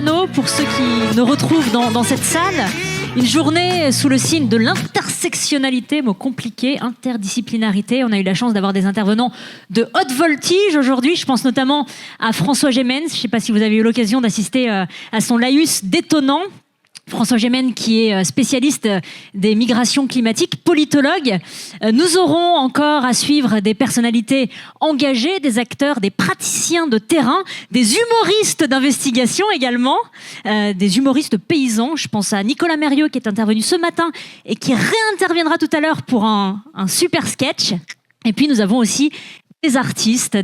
Jeannot, pour ceux qui nous retrouvent dans cette salle. Une journée sous le signe de l'intersectionnalité, mot compliqué, interdisciplinarité. On a eu la chance d'avoir des intervenants de haute voltige aujourd'hui. Je pense notamment à François Gémens. Je ne sais pas si vous avez eu l'occasion d'assister à son laïus détonnant. François Gémens, qui est spécialiste des migrations climatiques, politologue. Nous aurons encore à suivre des personnalités engagées, des acteurs, des praticiens de terrain, des humoristes d'investigation également, des humoristes paysans. Je pense à Nicolas Mérieux qui est intervenu ce matin et qui réinterviendra tout à l'heure pour un super sketch. Et puis nous avons aussi des artistes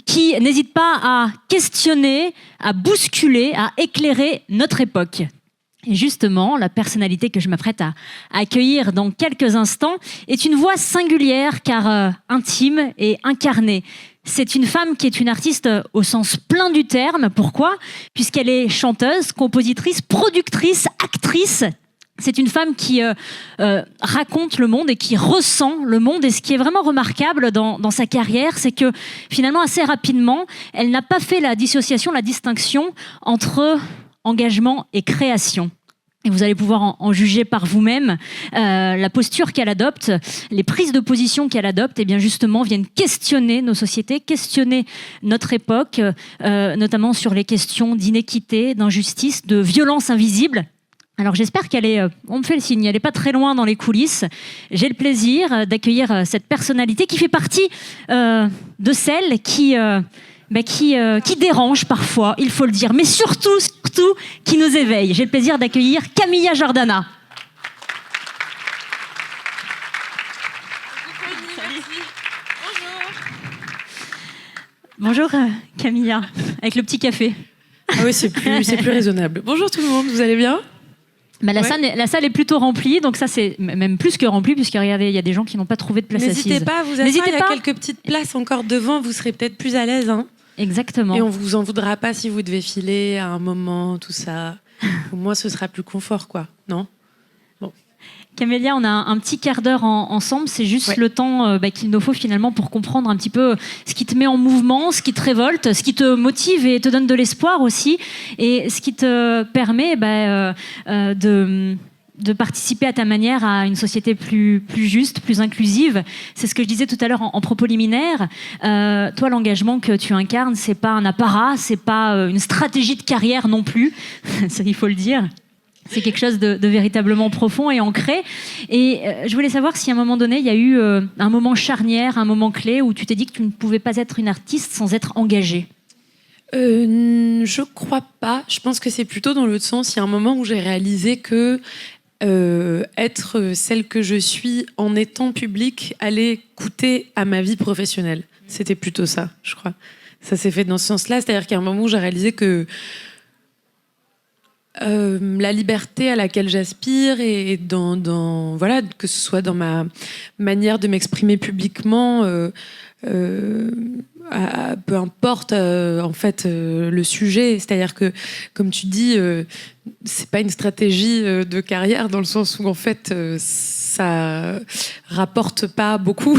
qui n'hésitent pas à questionner, à bousculer, à éclairer notre époque. Et justement, la personnalité que je m'apprête à accueillir dans quelques instants est une voix singulière car intime et incarnée. C'est une femme qui est une artiste au sens plein du terme. Pourquoi ? Puisqu'elle est chanteuse, compositrice, productrice, actrice. C'est une femme qui raconte le monde et qui ressent le monde. Et ce qui est vraiment remarquable dans sa carrière, c'est que finalement, assez rapidement, elle n'a pas fait la dissociation, la distinction entre engagement et création. Et vous allez pouvoir en juger par vous-même. La posture qu'elle adopte, les prises de position qu'elle adopte, eh bien justement, viennent questionner nos sociétés, questionner notre époque, notamment sur les questions d'inéquité, d'injustice, de violence invisible. Alors j'espère qu'elle est, on me fait le signe, elle n'est pas très loin dans les coulisses. J'ai le plaisir d'accueillir cette personnalité qui fait partie de celles qui dérange parfois, il faut le dire, mais surtout, qui nous éveille. J'ai le plaisir d'accueillir Camilla Jordana. Bonjour Camilla, avec le petit café. Ah oui, c'est plus raisonnable. Bonjour tout le monde, vous allez bien ? La salle est plutôt remplie, donc ça c'est même plus que rempli, puisque regardez, il y a des gens qui n'ont pas trouvé de place assise. N'hésitez pas à vous asseoir, il y a quelques petites places encore devant, vous serez peut-être plus à l'aise. Hein. Exactement. Et on vous en voudra pas si vous devez filer à un moment, tout ça. Au moins, ce sera plus confort, quoi. Non ? Bon. Camélia, on a un petit quart d'heure ensemble. C'est juste le temps qu'il nous faut finalement pour comprendre un petit peu ce qui te met en mouvement, ce qui te révolte, ce qui te motive et te donne de l'espoir aussi, et ce qui te permet de participer à ta manière à une société plus juste, plus inclusive. C'est ce que je disais tout à l'heure en propos liminaire. Toi, l'engagement que tu incarnes, c'est pas un apparat, c'est pas une stratégie de carrière non plus. Ça, il faut le dire. C'est quelque chose de véritablement profond et ancré. Et je voulais savoir si à un moment donné, il y a eu un moment charnière, un moment clé où tu t'es dit que tu ne pouvais pas être une artiste sans être engagée. Je crois pas. Je pense que c'est plutôt dans l'autre sens. Il y a un moment où j'ai réalisé que être celle que je suis en étant publique allait coûter à ma vie professionnelle. C'était plutôt ça, je crois. Ça s'est fait dans ce sens-là. C'est-à-dire qu'il y a un moment où j'ai réalisé que la liberté à laquelle j'aspire et voilà, que ce soit dans ma manière de m'exprimer publiquement, peu importe en fait le sujet, c'est-à-dire que comme tu dis, c'est pas une stratégie de carrière dans le sens où en fait ça rapporte pas beaucoup.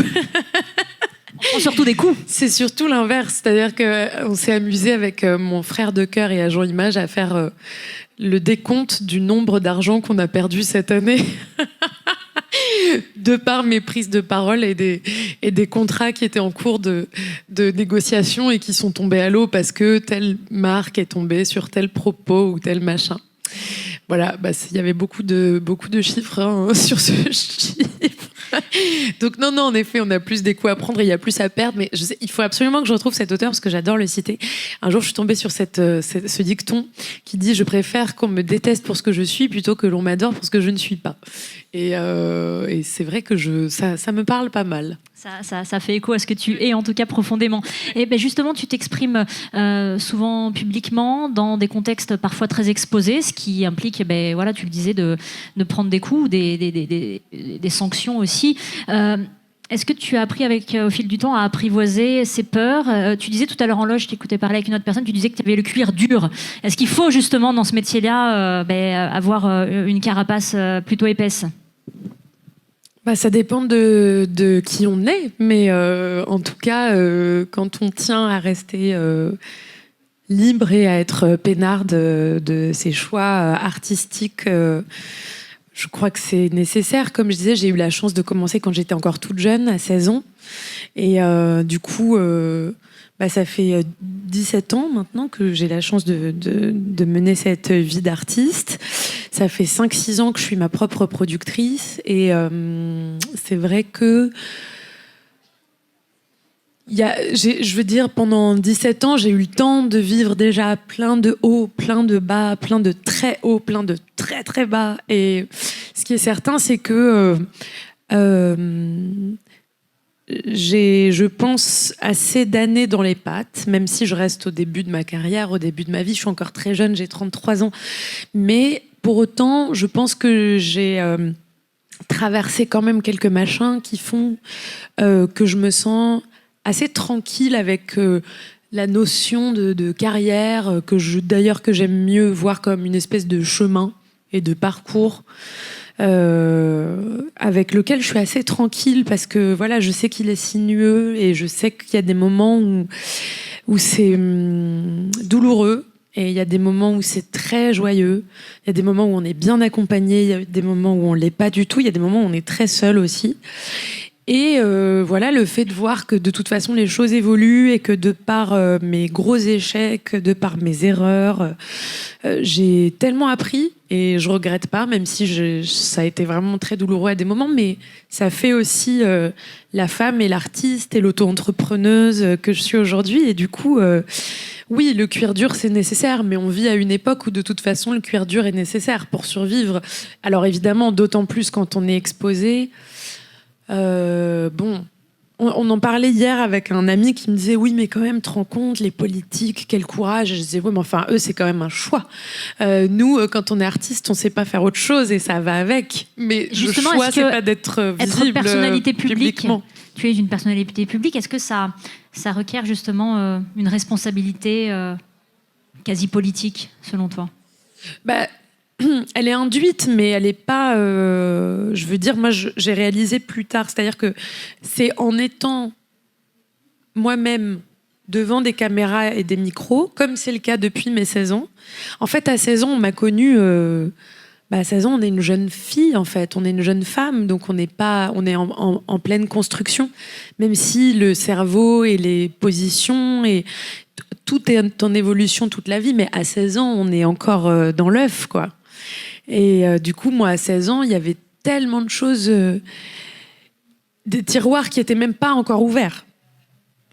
Surtout des coups. C'est surtout l'inverse, c'est-à-dire qu'on s'est amusé avec mon frère de cœur et Agent Image à faire le décompte du nombre d'argent qu'on a perdu cette année de par mes prises de parole et des contrats qui étaient en cours de négociation et qui sont tombés à l'eau parce que telle marque est tombée sur tel propos ou tel machin. Voilà, il y avait beaucoup de chiffres sur ce chiffre. Donc non, en effet, on a plus des coups à prendre et il y a plus à perdre. Mais il faut absolument que je retrouve cet auteur parce que j'adore le citer. Un jour, je suis tombée sur ce dicton qui dit « Je préfère qu'on me déteste pour ce que je suis plutôt que l'on m'adore pour ce que je ne suis pas ». Et c'est vrai que ça me parle pas mal. Ça fait écho à ce que tu es, en tout cas profondément. Et justement, tu t'exprimes souvent publiquement, dans des contextes parfois très exposés, ce qui implique, tu le disais, de prendre des coups, des sanctions aussi. Est-ce que tu as appris au fil du temps à apprivoiser ces peurs ? Tu disais tout à l'heure en loge, je t'écoutais parler avec une autre personne, tu disais que tu avais le cuir dur. Est-ce qu'il faut justement dans ce métier-là avoir une carapace plutôt épaisse ? Ça dépend de qui on est, mais en tout cas, quand on tient à rester libre et à être peinarde de ses choix artistiques. Je crois que c'est nécessaire. Comme je disais, j'ai eu la chance de commencer quand j'étais encore toute jeune, à 16 ans. Et du coup, ça fait 17 ans maintenant que j'ai la chance de mener cette vie d'artiste. Ça fait 5-6 ans que je suis ma propre productrice. Et c'est vrai que je veux dire, pendant 17 ans, j'ai eu le temps de vivre déjà plein de hauts, plein de bas, plein de très hauts, plein de très très bas. Et ce qui est certain, c'est que j'ai, je pense, assez d'années dans les pattes, même si je reste au début de ma carrière, au début de ma vie. Je suis encore très jeune, j'ai 33 ans. Mais pour autant, je pense que j'ai traversé quand même quelques machins qui font que je me sens assez tranquille avec la notion de carrière, d'ailleurs que j'aime mieux voir comme une espèce de chemin et de parcours avec lequel je suis assez tranquille parce que voilà, je sais qu'il est sinueux et je sais qu'il y a des moments où c'est douloureux et il y a des moments où c'est très joyeux, il y a des moments où on est bien accompagné, il y a des moments où on l'est pas du tout, il y a des moments où on est très seul aussi. Et voilà, le fait de voir que de toute façon les choses évoluent et que de par mes gros échecs, de par mes erreurs, j'ai tellement appris et je regrette pas, même si ça a été vraiment très douloureux à des moments, mais ça fait aussi la femme et l'artiste et l'auto-entrepreneuse que je suis aujourd'hui. Et du coup, oui, le cuir dur c'est nécessaire, mais on vit à une époque où de toute façon le cuir dur est nécessaire pour survivre. Alors évidemment, d'autant plus quand on est exposé. On en parlait hier avec un ami qui me disait oui mais quand même te rends compte les politiques quel courage. Et je disais oui mais enfin eux c'est quand même un choix. Nous quand on est artiste on sait pas faire autre chose et ça va avec. Mais justement, le choix c'est pas d'être visible être personnalité publique, publiquement. Tu es une personnalité publique. Est-ce que ça requiert justement une responsabilité quasi politique selon toi? Elle est induite, mais elle n'est pas. Je veux dire, moi, j'ai réalisé plus tard. C'est-à-dire que c'est en étant moi-même devant des caméras et des micros, comme c'est le cas depuis mes 16 ans. En fait, à 16 ans, on m'a connue. À 16 ans, on est une jeune fille, en fait. On est une jeune femme, donc on est en pleine construction. Même si le cerveau et les positions et tout est en évolution toute la vie, mais à 16 ans, on est encore dans l'œuf, quoi. Et du coup, moi, à 16 ans, il y avait tellement de choses, des tiroirs qui n'étaient même pas encore ouverts.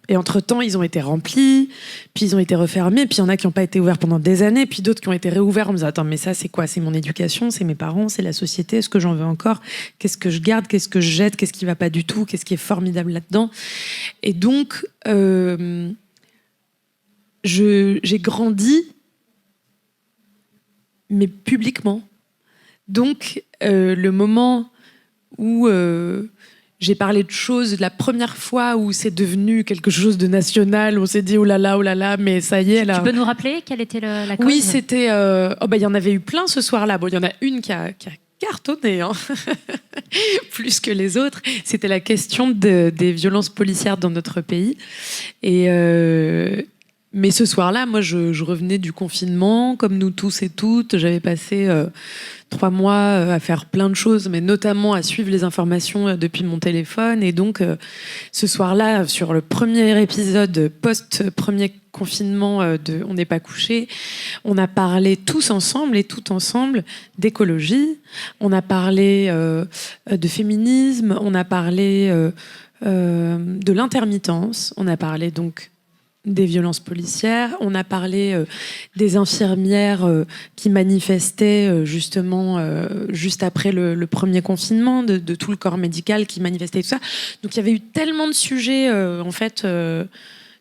Et entre-temps, ils ont été remplis, puis ils ont été refermés, puis il y en a qui n'ont pas été ouverts pendant des années, puis d'autres qui ont été réouverts en me disant « Attends, mais ça, c'est quoi? C'est mon éducation, c'est mes parents, c'est la société, est-ce que j'en veux encore? Qu'est-ce que je garde? Qu'est-ce que je jette? Qu'est-ce qui ne va pas du tout? Qu'est-ce qui est formidable là-dedans ?» Et donc, j'ai grandi, mais publiquement. Donc, le moment où j'ai parlé de choses, la première fois où c'est devenu quelque chose de national, on s'est dit oh là là, mais ça y est là. Tu peux nous rappeler quelle était la cause? Oui, c'était. Il y en avait eu plein ce soir-là. Bon, il y en a une qui a cartonné, hein. Plus que les autres. C'était la question des violences policières dans notre pays. Et mais ce soir-là, moi, je revenais du confinement, comme nous tous et toutes. J'avais passé 3 mois à faire plein de choses, mais notamment à suivre les informations depuis mon téléphone. Et donc, ce soir-là, sur le premier épisode post-premier confinement de On n'est pas couché, on a parlé tous ensemble et tout ensemble d'écologie. On a parlé de féminisme. On a parlé de l'intermittence. On a parlé donc des violences policières. On a parlé des infirmières qui manifestaient justement juste après le premier confinement, de tout le corps médical qui manifestait, tout ça. Donc il y avait eu tellement de sujets en fait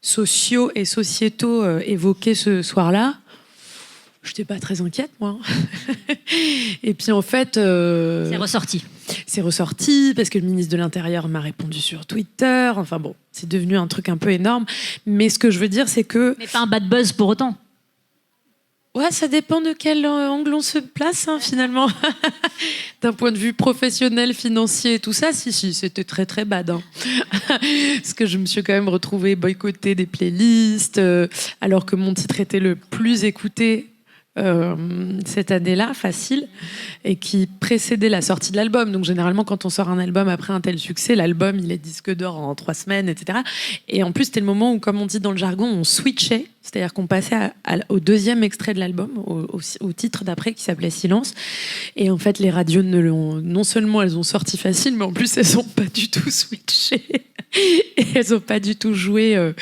sociaux et sociétaux évoqués ce soir-là. Je n'étais pas très inquiète, moi. Et puis en fait... C'est ressorti. C'est ressorti parce que le ministre de l'Intérieur m'a répondu sur Twitter. Enfin bon, c'est devenu un truc un peu énorme. Mais ce que je veux dire, c'est que... Mais pas un bad buzz pour autant. Ouais, ça dépend de quel angle on se place, finalement. D'un point de vue professionnel, financier, tout ça, si, c'était très, très bad. Parce que je me suis quand même retrouvée boycottée des playlists, alors que mon titre était le plus écouté cette année-là, facile, et qui précédait la sortie de l'album. Donc généralement, quand on sort un album après un tel succès, l'album, il est disque d'or en 3 semaines, etc. Et en plus, c'était le moment où, comme on dit dans le jargon, on switchait, c'est-à-dire qu'on passait au deuxième extrait de l'album, au titre d'après, qui s'appelait Silence. Et en fait, les radios non seulement elles ont sorti facile, mais en plus, elles n'ont pas du tout switché. Et elles n'ont pas du tout joué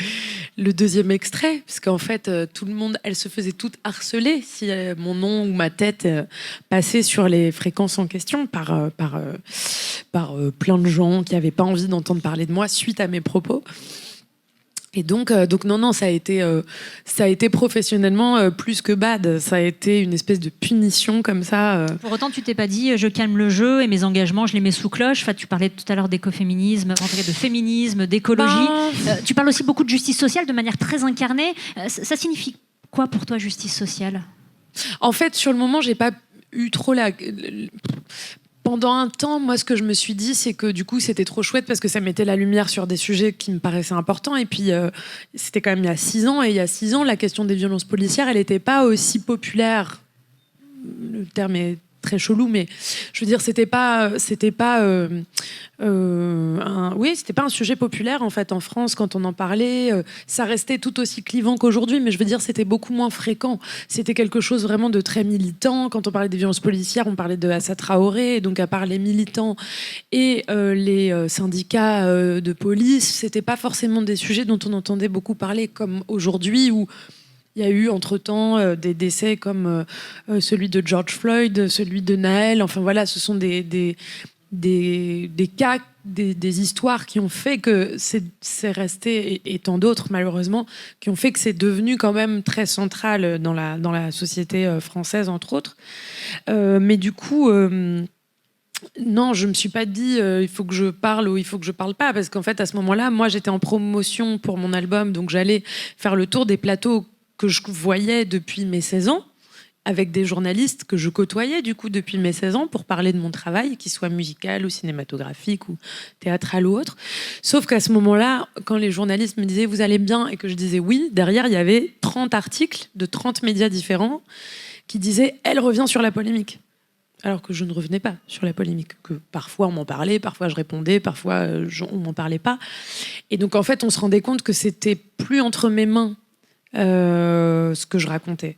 le deuxième extrait, parce qu'en fait, tout le monde, elles se faisaient toutes harceler si mon nom ou ma tête passait sur les fréquences en question par plein de gens qui n'avaient pas envie d'entendre parler de moi suite à mes propos. Et donc non, ça a été professionnellement plus que bad. Ça a été une espèce de punition comme ça. Pour autant, tu t'es pas dit je calme le jeu et mes engagements, je les mets sous cloche. Enfin, tu parlais tout à l'heure d'écoféminisme, en tout cas de féminisme, d'écologie. Tu parles aussi beaucoup de justice sociale de manière très incarnée. Ça signifie quoi pour toi, justice sociale ? En fait, sur le moment, j'ai pas eu trop Pendant un temps, moi, ce que je me suis dit, c'est que du coup, c'était trop chouette parce que ça mettait la lumière sur des sujets qui me paraissaient importants. Et puis, c'était quand même il y a 6 ans. Et il y a 6 ans, la question des violences policières, elle n'était pas aussi populaire. Le terme est très chelou, mais je veux dire, c'était pas un sujet populaire en fait en France quand on en parlait. Ça restait tout aussi clivant qu'aujourd'hui, mais je veux dire, c'était beaucoup moins fréquent. C'était quelque chose vraiment de très militant. Quand on parlait des violences policières, on parlait de Assa Traoré, et donc à part les militants et les syndicats de police, c'était pas forcément des sujets dont on entendait beaucoup parler comme aujourd'hui où il y a eu entre-temps des décès comme celui de George Floyd, celui de Naël. Enfin voilà, ce sont des cas, des histoires qui ont fait que c'est resté, et tant d'autres malheureusement, qui ont fait que c'est devenu quand même très central dans la société française, entre autres. Mais du coup... non, je me suis pas dit il faut que je parle ou il faut que je parle pas, parce qu'en fait à ce moment-là, moi j'étais en promotion pour mon album, donc j'allais faire le tour des plateaux que je voyais depuis mes 16 ans, avec des journalistes que je côtoyais du coup depuis mes 16 ans pour parler de mon travail, qu'il soit musical ou cinématographique ou théâtral ou autre. Sauf qu'à ce moment-là, quand les journalistes me disaient vous allez bien et que je disais oui, derrière il y avait 30 articles de 30 médias différents qui disaient elle revient sur la polémique. Alors que je ne revenais pas sur la polémique, que parfois on m'en parlait, parfois je répondais, parfois on m'en parlait pas. Et donc en fait on se rendait compte que c'était plus entre mes mains ce que je racontais.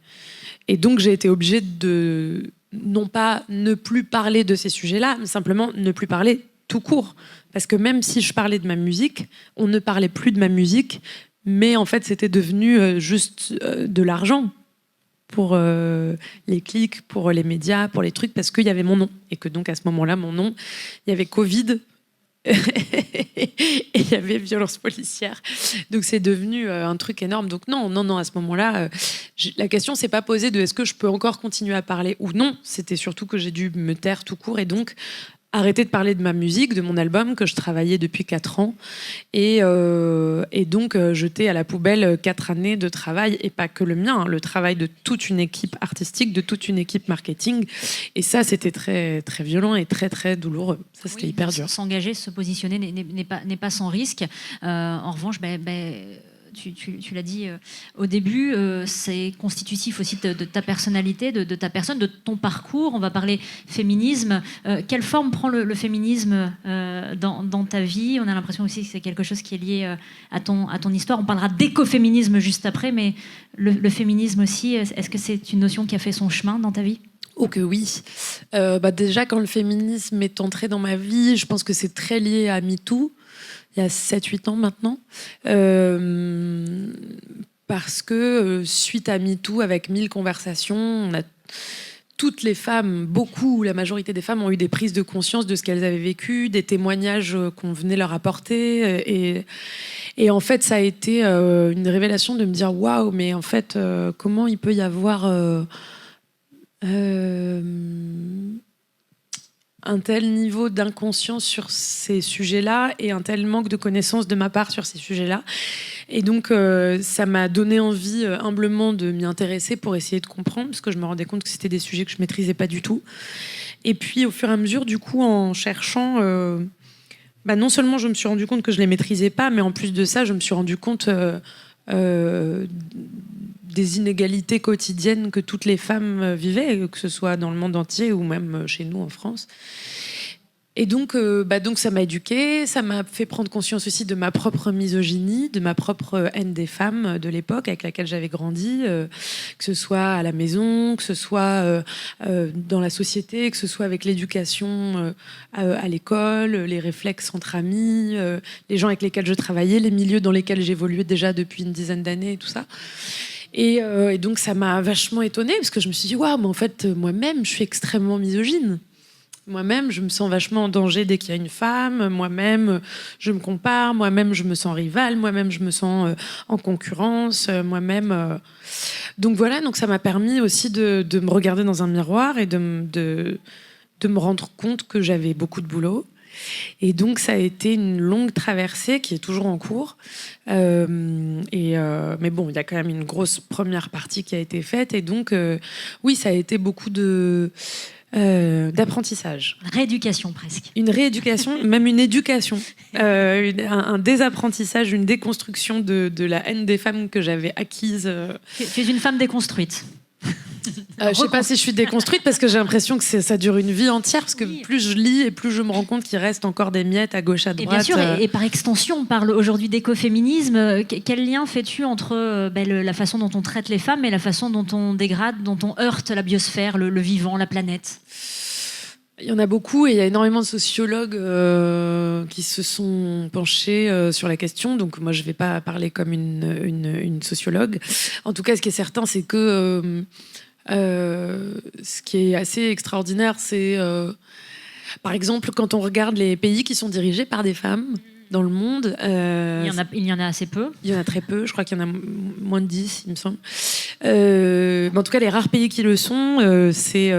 Et donc j'ai été obligée de non pas ne plus parler de ces sujets-là, mais simplement ne plus parler tout court. Parce que même si je parlais de ma musique, on ne parlait plus de ma musique, mais en fait c'était devenu juste de l'argent pour les clics, pour les médias, pour les trucs, parce qu'il y avait mon nom. Et que donc à ce moment-là, mon nom, il y avait Covid et il y avait violence policière. Donc c'est devenu un truc énorme. Donc non, à ce moment-là, la question s'est pas posée de est-ce que je peux encore continuer à parler ou non. C'était surtout que j'ai dû me taire tout court et donc arrêter de parler de ma musique, de mon album que je travaillais depuis 4 ans et donc jeter à la poubelle 4 années de travail, et pas que le mien, le travail de toute une équipe artistique, de toute une équipe marketing. Et ça, c'était très, très violent et très, très douloureux. Ça, c'était hyper dur. S'engager, se positionner n'est pas sans risque. En revanche, tu l'as dit au début, c'est constitutif aussi de ta personnalité, de ta personne, de ton parcours. On va parler féminisme. Quelle forme prend le féminisme dans ta vie ? On a l'impression aussi que c'est quelque chose qui est lié à ton histoire. On parlera d'écoféminisme juste après, mais le féminisme aussi, est-ce que c'est une notion qui a fait son chemin dans ta vie ? Oh que oui. Déjà, quand le féminisme est entré dans ma vie, je pense que c'est très lié à MeToo. Il y a 7-8 ans maintenant, parce que suite à MeToo, avec 1000 conversations, toutes les femmes, la majorité des femmes ont eu des prises de conscience de ce qu'elles avaient vécu, des témoignages qu'on venait leur apporter, et en fait ça a été une révélation de me dire waouh, mais en fait comment il peut y avoir un tel niveau d'inconscience sur ces sujets-là et un tel manque de connaissances de ma part sur ces sujets-là. Et donc, ça m'a donné envie humblement de m'y intéresser pour essayer de comprendre, parce que je me rendais compte que c'était des sujets que je maîtrisais pas du tout. Et puis, au fur et à mesure, du coup, en cherchant, non seulement je me suis rendu compte que je les maîtrisais pas, mais en plus de ça, je me suis rendu compte des inégalités quotidiennes que toutes les femmes vivaient, que ce soit dans le monde entier ou même chez nous en France. Et donc ça m'a éduquée, ça m'a fait prendre conscience aussi de ma propre misogynie, de ma propre haine des femmes de l'époque avec laquelle j'avais grandi, que ce soit à la maison, que ce soit dans la société, que ce soit avec l'éducation à l'école, les réflexes entre amis, les gens avec lesquels je travaillais, les milieux dans lesquels j'évoluais déjà depuis une dizaine d'années et tout ça. Et donc ça m'a vachement étonnée parce que je me suis dit waouh, mais en fait moi-même je suis extrêmement misogyne. Moi-même, je me sens vachement en danger dès qu'il y a une femme. Moi-même, je me compare. Moi-même, je me sens rivale. Moi-même, je me sens en concurrence. Moi-même. Donc voilà, donc ça m'a permis aussi de me regarder dans un miroir et de me rendre compte que j'avais beaucoup de boulot. Et donc ça a été une longue traversée qui est toujours en cours. Mais bon, il y a quand même une grosse première partie qui a été faite. Et donc, oui, ça a été beaucoup d'apprentissage. Rééducation presque. Une rééducation, même une éducation. Un désapprentissage, une déconstruction de la haine des femmes que j'avais acquise. Tu es une femme déconstruite. Je sais pas si je suis déconstruite parce que j'ai l'impression que ça dure une vie entière parce que plus je lis et plus je me rends compte qu'il reste encore des miettes à gauche, à droite. Et bien sûr, et par extension, on parle aujourd'hui d'écoféminisme. Quel lien fais-tu entre la façon dont on traite les femmes et la façon dont on dégrade, dont on heurte la biosphère, le vivant, la planète ? Il y en a beaucoup et il y a énormément de sociologues qui se sont penchés sur la question. Donc moi, je ne vais pas parler comme une sociologue. En tout cas, ce qui est certain, c'est que ce qui est assez extraordinaire, c'est par exemple quand on regarde les pays qui sont dirigés par des femmes dans le monde. Il y en a assez peu. Il y en a très peu, je crois qu'il y en a moins de 10, il me semble. Mais en tout cas, les rares pays qui le sont, c'est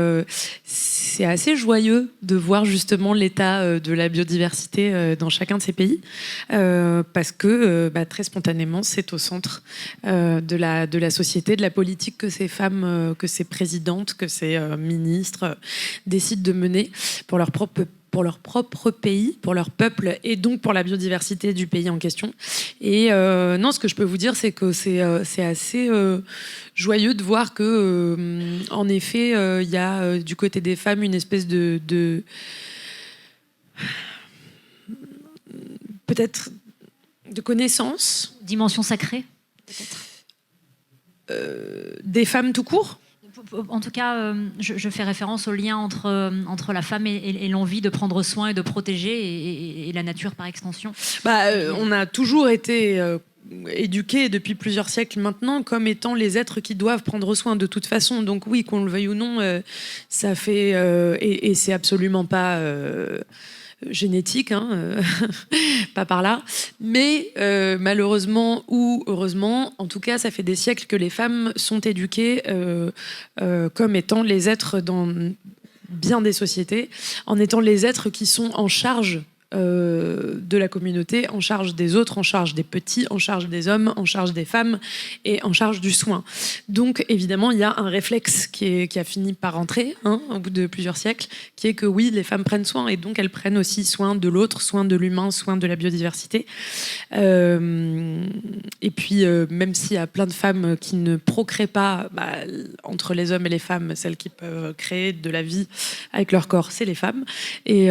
assez joyeux de voir justement l'état de la biodiversité dans chacun de ces pays, parce que très spontanément, c'est au centre de la société, de la politique que ces femmes, que ces présidentes, que ces ministres décident de mener pour leur propre pays, pour leur peuple et donc pour la biodiversité du pays en question. Et non, ce que je peux vous dire, c'est que c'est assez joyeux de voir que, en effet, il y a du côté des femmes une espèce de peut-être de connaissance. Dimension sacrée, peut-être. Des femmes tout court. En tout cas, je fais référence au lien entre la femme et l'envie de prendre soin et de protéger et la nature par extension. On a toujours été éduqués depuis plusieurs siècles maintenant comme étant les êtres qui doivent prendre soin de toute façon. Donc oui, qu'on le veuille ou non, ça fait... et c'est absolument pas... génétique, pas par là, mais malheureusement ou heureusement, en tout cas, ça fait des siècles que les femmes sont éduquées comme étant les êtres dans bien des sociétés, en étant les êtres qui sont en charge de la communauté, en charge des autres, en charge des petits, en charge des hommes, en charge des femmes et en charge du soin. Donc évidemment, il y a un réflexe qui a fini par entrer au bout de plusieurs siècles, qui est que oui, les femmes prennent soin et donc elles prennent aussi soin de l'autre, soin de l'humain, soin de la biodiversité. Et puis même s'il y a plein de femmes qui ne procréent pas, entre les hommes et les femmes, celles qui peuvent créer de la vie avec leur corps, c'est les femmes. Et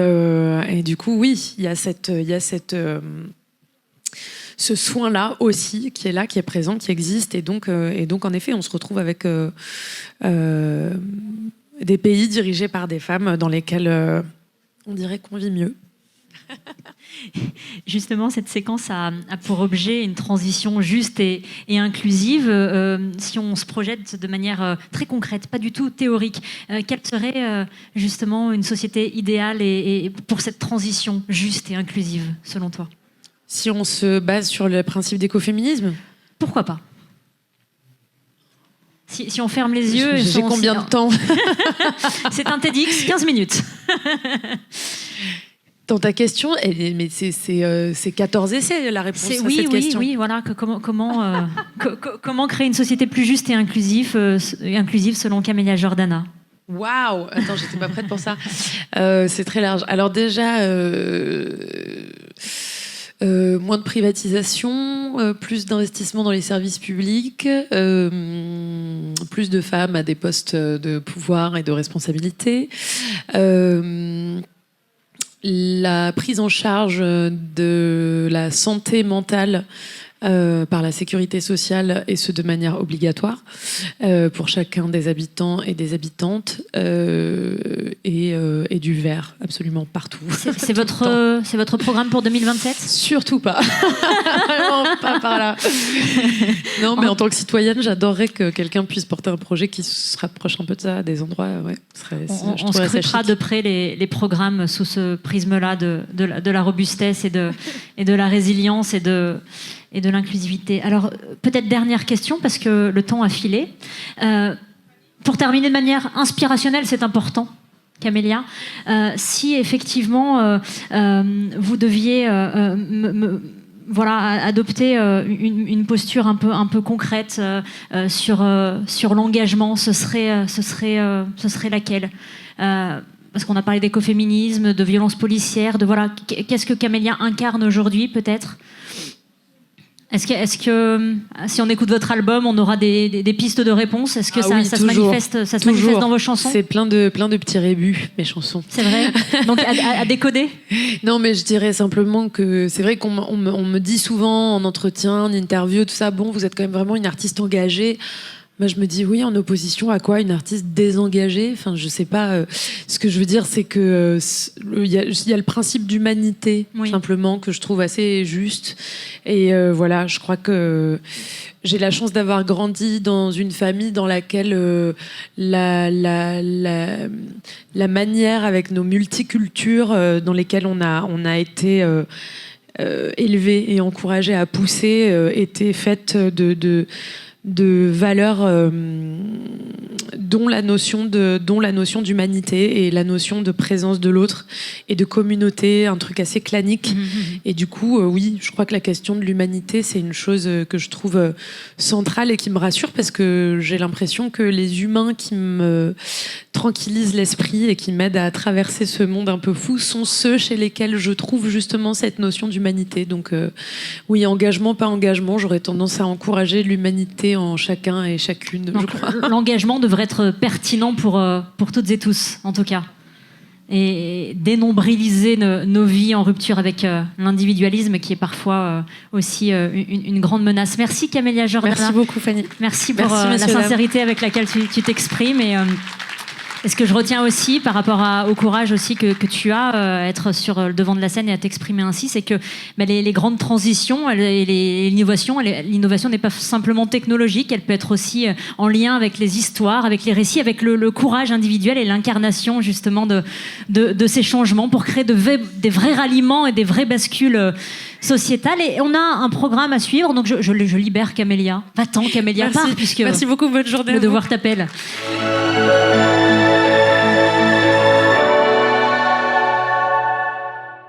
du coup, oui, il y a ce soin-là aussi qui est là, qui est présent, qui existe. Et donc en effet, on se retrouve avec des pays dirigés par des femmes dans lesquels on dirait qu'on vit mieux. Justement, cette séquence a pour objet une transition juste et inclusive. Si on se projette de manière très concrète, pas du tout théorique, quelle serait justement une société idéale et pour cette transition juste et inclusive, selon toi ? Si on se base sur le principe d'écoféminisme ? Pourquoi pas ? Si on ferme les yeux... J'ai combien de temps? C'est un TEDx, 15 minutes. Dans ta question, mais c'est 14 essais la réponse à cette question. Oui, voilà. Comment créer une société plus juste et inclusive selon Camélia Jordana? Waouh! Attends, j'étais pas prête pour ça. C'est très large. Alors déjà, moins de privatisation, plus d'investissement dans les services publics, plus de femmes à des postes de pouvoir et de responsabilité. La prise en charge de la santé mentale par la sécurité sociale, et ce de manière obligatoire pour chacun des habitants et des habitantes, et du vert absolument partout. C'est votre programme pour 2027? Surtout pas. Vraiment pas par là. Non, mais en tant que citoyenne, j'adorerais que quelqu'un puisse porter un projet qui se rapproche un peu de ça, à des endroits. Ouais, on scrutera de près les programmes sous ce prisme-là de la robustesse et de la résilience et de l'inclusivité. Alors, peut-être dernière question, parce que le temps a filé. Pour terminer de manière inspirationnelle, c'est important, Camélia. Si effectivement vous deviez adopter une posture un peu concrète sur l'engagement, ce serait laquelle? Parce qu'on a parlé d'écoféminisme, de violence policière, qu'est-ce que Camélia incarne aujourd'hui, peut-être? Est-ce que si on écoute votre album, on aura des pistes de réponse? Est-ce que ça se manifeste dans vos chansons? C'est plein de petits rébus, mes chansons. C'est vrai. Donc à décoder? Non, mais je dirais simplement que c'est vrai qu'on me dit souvent en entretien, en interview, tout ça, bon, vous êtes quand même vraiment une artiste engagée. Moi, je me dis oui, en opposition à quoi? Une artiste désengagée? Enfin, je sais pas. Ce que je veux dire, c'est que il y a le principe d'humanité, simplement, que je trouve assez juste. Et voilà, je crois que j'ai la chance d'avoir grandi dans une famille dans laquelle la manière, avec nos multicultures, dans lesquelles on a été élevés et encouragés à pousser, était faite de valeurs dont la notion d'humanité et la notion de présence de l'autre et de communauté, un truc assez clanique. Et du coup, oui, je crois que la question de l'humanité, c'est une chose que je trouve centrale et qui me rassure, parce que j'ai l'impression que les humains qui me tranquillisent l'esprit et qui m'aident à traverser ce monde un peu fou sont ceux chez lesquels je trouve justement cette notion d'humanité. Donc oui, engagement, pas engagement, j'aurais tendance à encourager l'humanité en chacun et chacune. Donc, je crois. L'engagement devrait être pertinent pour toutes et tous, en tout cas. Et dénombriliser nos vies en rupture avec l'individualisme, qui est parfois aussi une grande menace. Merci Camélia Jordana. Merci beaucoup Fanny. Merci pour la sincérité avec laquelle tu t'exprimes. Et ce que je retiens aussi par rapport au courage aussi que tu as, être sur le devant de la scène et à t'exprimer ainsi, c'est que les grandes transitions et l'innovation n'est pas simplement technologique, elle peut être aussi en lien avec les histoires, avec les récits, avec le courage individuel et l'incarnation justement de ces changements pour créer des vrais ralliements et des vraies bascules sociétales. Et on a un programme à suivre, donc je libère Camélia. Va-t'en Camélia, pars, puisque merci beaucoup, bonne journée. Le devoir t'appelle.